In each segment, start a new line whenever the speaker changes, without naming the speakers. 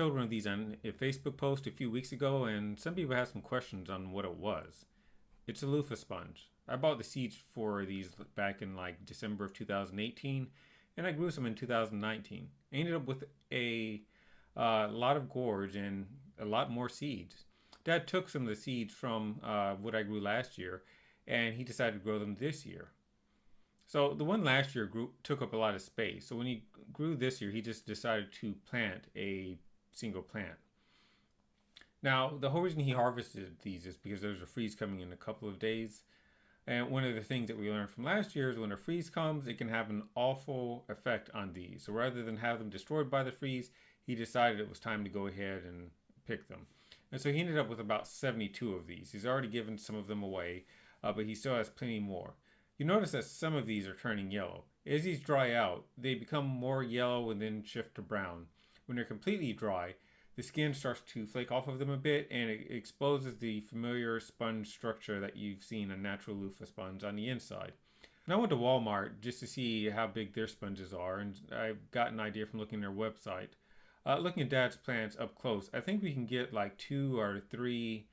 showed one of these on a Facebook post a few weeks ago, and some people had some questions on what it was. It's a loofah sponge. I bought the seeds for these back in like December of 2018, and I grew some in 2019. I ended up with a lot of gourds and a lot more seeds. Dad took some of the seeds from what I grew last year, and he decided to grow them this year. So the one last year took up a lot of space. So when he grew this year, he just decided to plant a single plant. Now, the whole reason he harvested these is because there's a freeze coming in a couple of days. And one of the things that we learned from last year is when a freeze comes, it can have an awful effect on these. So rather than have them destroyed by the freeze, he decided it was time to go ahead and pick them. And so he ended up with about 72 of these. He's already given some of them away, but he still has plenty more. You notice that some of these are turning yellow. As these dry out, they become more yellow and then shift to brown. When they're completely dry, the skin starts to flake off of them a bit, and it exposes the familiar sponge structure that you've seen a natural loofah sponge on the inside. And I went to Walmart just to see how big their sponges are, and I got an idea from looking at their website. Looking at Dad's plants up close, I think we can get like 2 or 3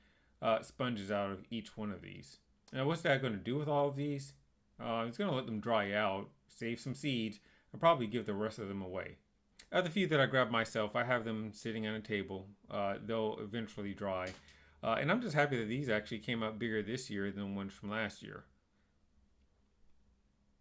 sponges out of each one of these. Now, what's Dad going to do with all of these? He's going to let them dry out, save some seeds, and probably give the rest of them away. The few that I grabbed myself, I have them sitting on a table. They'll eventually dry. And I'm just happy that these actually came out bigger this year than the ones from last year.